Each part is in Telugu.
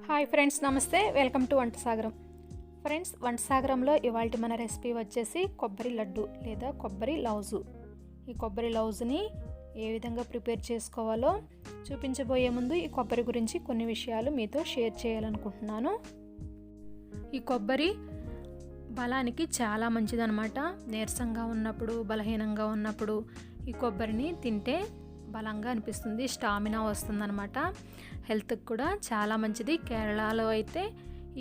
హాయ్ ఫ్రెండ్స్, నమస్తే. వెల్కమ్ టు వంట సాగరం. ఫ్రెండ్స్, వంట సాగరంలో ఇవాళ మన రెసిపీ వచ్చేసి కొబ్బరి లడ్డు లేదా కొబ్బరి లౌజు. ఈ కొబ్బరి లౌజుని ఏ విధంగా ప్రిపేర్ చేసుకోవాలో చూపించబోయే ముందు ఈ కొబ్బరి గురించి కొన్ని విషయాలు మీతో షేర్ చేయాలనుకుంటున్నాను. ఈ కొబ్బరి బలానికి చాలా మంచిదన్నమాట. నీరసంగా ఉన్నప్పుడు, బలహీనంగా ఉన్నప్పుడు ఈ కొబ్బరిని తింటే బలంగా అనిపిస్తుంది, స్టామినా వస్తుందన్నమాట. హెల్త్కి కూడా చాలా మంచిది. కేరళలో అయితే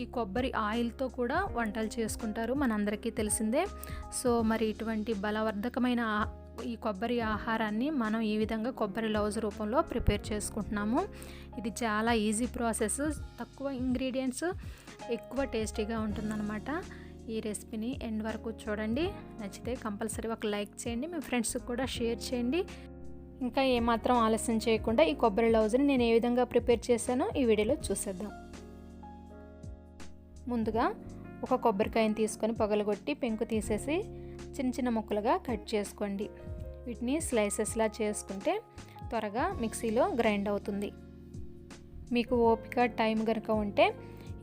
ఈ కొబ్బరి ఆయిల్తో కూడా వంటలు చేసుకుంటారు, మనందరికీ తెలిసిందే. సో మరి ఇటువంటి బలవర్ధకమైన ఈ కొబ్బరి ఆహారాన్ని మనం ఈ విధంగా కొబ్బరి లౌజ్ రూపంలో ప్రిపేర్ చేసుకుంటున్నాము. ఇది చాలా ఈజీ ప్రాసెస్, తక్కువ ఇంగ్రీడియంట్స్, ఎక్కువ టేస్టీగా ఉంటుందన్నమాట. ఈ రెసిపీని ఎండ్ వరకు చూడండి. నచ్చితే కంపల్సరీ ఒక లైక్ చేయండి, మీ ఫ్రెండ్స్కి కూడా షేర్ చేయండి. ఇంకా ఏమాత్రం ఆలస్యం చేయకుండా ఈ కొబ్బరి లౌజ్ని నేను ఏ విధంగా ప్రిపేర్ చేశానో ఈ వీడియోలో చూసేద్దాం. ముందుగా ఒక కొబ్బరికాయని తీసుకొని పగలగొట్టి పెంకు తీసేసి చిన్న చిన్న ముక్కలుగా కట్ చేసుకోండి. వీటిని స్లైసెస్లా చేసుకుంటే త్వరగా మిక్సీలో గ్రైండ్ అవుతుంది. మీకు ఓపిక టైం కనుక ఉంటే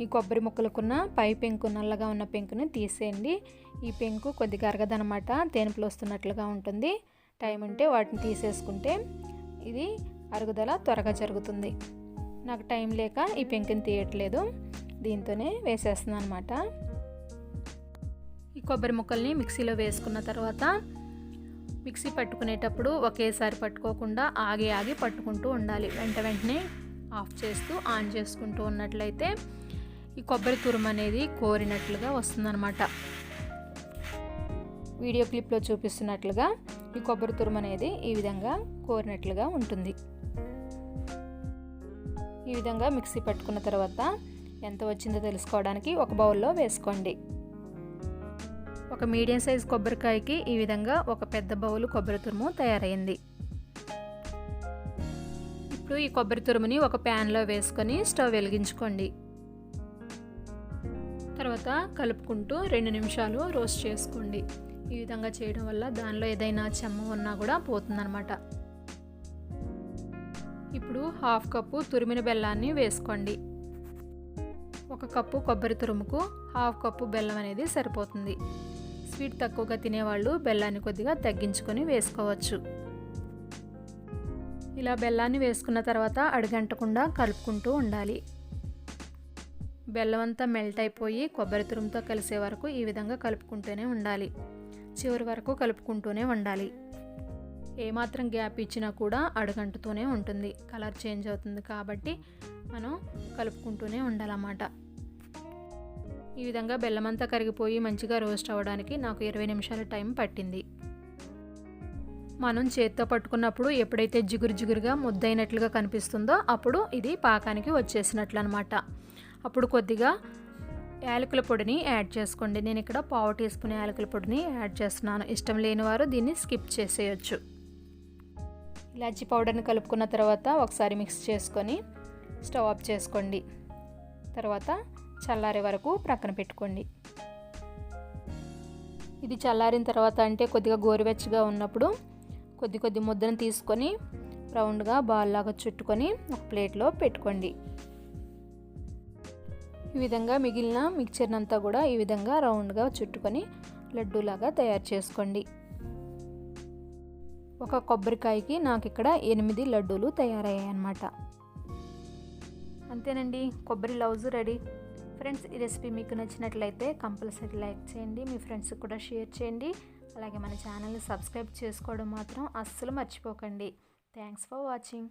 ఈ కొబ్బరి ముక్కలకున్న పై పెంకు, నల్లగా ఉన్న పెంకుని తీసేయండి. ఈ పెంకు కొద్దిగా అరగదనమాట, తేనుపులు వస్తున్నట్లుగా ఉంటుంది. టైం ఉంటే వాటిని తీసేసుకుంటే ఇది అరుగుదల త్వరగా జరుగుతుంది. నాకు టైం లేక ఈ పెంకుని తీయట్లేదు, దీంతోనే వేసేస్తున్నాను అనమాట. ఈ కొబ్బరి ముక్కల్ని మిక్సీలో వేసుకున్న తర్వాత మిక్సీ పట్టుకునేటప్పుడు ఒకేసారి పట్టుకోకుండా ఆగి ఆగి పట్టుకుంటూ ఉండాలి. వెంటనే ఆఫ్ చేస్తూ ఆన్ చేసుకుంటూ ఉన్నట్లయితే ఈ కొబ్బరి తురుము అనేది కోరినట్లుగా వస్తుందన్నమాట. వీడియో క్లిప్లో చూపిస్తున్నట్లుగా ఈ కొబ్బరి తురుము అనేది ఈ విధంగా కోరినట్లుగా ఉంటుంది. ఈ విధంగా మిక్సీ పట్టుకున్న తర్వాత ఎంత వచ్చిందో తెలుసుకోవడానికి ఒక బౌల్లో వేసుకోండి. ఒక మీడియం సైజ్ కొబ్బరికాయకి ఈ విధంగా ఒక పెద్ద బౌల్ కొబ్బరి తురుము తయారైంది. ఇప్పుడు ఈ కొబ్బరి తురుముని ఒక ప్యాన్లో వేసుకొని స్టవ్ వెలిగించుకోండి. తర్వాత కలుపుకుంటూ 2 నిమిషాలు రోస్ట్ చేసుకోండి. ఈ విధంగా చేయడం వల్ల దానిలో ఏదైనా చెమ్మ ఉన్నా కూడా పోతుందన్నమాట. ఇప్పుడు 1/2 కప్పు తురిమిన బెల్లాన్ని వేసుకోండి. 1 కప్పు కొబ్బరి తురుముకు 1/2 కప్పు బెల్లం అనేది సరిపోతుంది. స్వీట్ తక్కువగా తినేవాళ్ళు బెల్లాన్ని కొద్దిగా తగ్గించుకొని వేసుకోవచ్చు. ఇలా బెల్లాన్ని వేసుకున్న తర్వాత అడుగంటకుండా కలుపుకుంటూ ఉండాలి. బెల్లం అంతా మెల్ట్ అయిపోయి కొబ్బరి తురుముతో కలిసే వరకు ఈ విధంగా కలుపుకుంటూనే ఉండాలి. చివరి వరకు కలుపుకుంటూనే ఉండాలి. ఏమాత్రం గ్యాప్ ఇచ్చినా కూడా అడుగంటుతూనే ఉంటుంది, కలర్ చేంజ్ అవుతుంది. కాబట్టి మనం కలుపుకుంటూనే ఉండాలన్నమాట. ఈ విధంగా బెల్లం అంతా కరిగిపోయి మంచిగా రోస్ట్ అవ్వడానికి నాకు 20 నిమిషాల టైం పట్టింది. మనం చేత్తో పట్టుకున్నప్పుడు ఎప్పుడైతే జిగురుగా ముద్దైనట్లుగా కనిపిస్తుందో అప్పుడు ఇది పాకానికి వచ్చేసినట్లు అనమాట. అప్పుడు కొద్దిగా యాలకుల పొడిని యాడ్ చేసుకోండి. నేను ఇక్కడ 1/2 టీ స్పూన్ యాలకుల పొడిని యాడ్ చేస్తున్నాను. ఇష్టం లేని వారు దీన్ని స్కిప్ చేసేయచ్చు. ఇలాచీ పౌడర్ని కలుపుకున్న తర్వాత ఒకసారి మిక్స్ చేసుకొని స్టవ్ ఆఫ్ చేసుకోండి. తర్వాత చల్లారే వరకు ప్రక్కన పెట్టుకోండి. ఇది చల్లారిన తర్వాత అంటే కొద్దిగా గోరువెచ్చగా ఉన్నప్పుడు కొద్ది ముద్దను తీసుకొని రౌండ్గా బాల్ లాగా చుట్టుకొని ఒక ప్లేట్లో పెట్టుకోండి. ఈ విధంగా మిగిలిన మిక్చర్ అంతా కూడా ఈ విధంగా రౌండ్గా చుట్టుకొని లడ్డూలాగా తయారు చేసుకోండి. ఒక కొబ్బరికాయకి నాకు ఇక్కడ 8 లడ్డూలు తయారయ్యాయి అన్నమాట. అంతేనండి, కొబ్బరి లౌజ్ రెడీ. ఫ్రెండ్స్, ఈ రెసిపీ మీకు నచ్చినట్లయితే కంపల్సరీ లైక్ చేయండి, మీ ఫ్రెండ్స్కి కూడా షేర్ చేయండి. అలాగే మన ఛానల్ని సబ్స్క్రైబ్ చేసుకోవడం మాత్రం అస్సలు మర్చిపోకండి. Thanks for watching.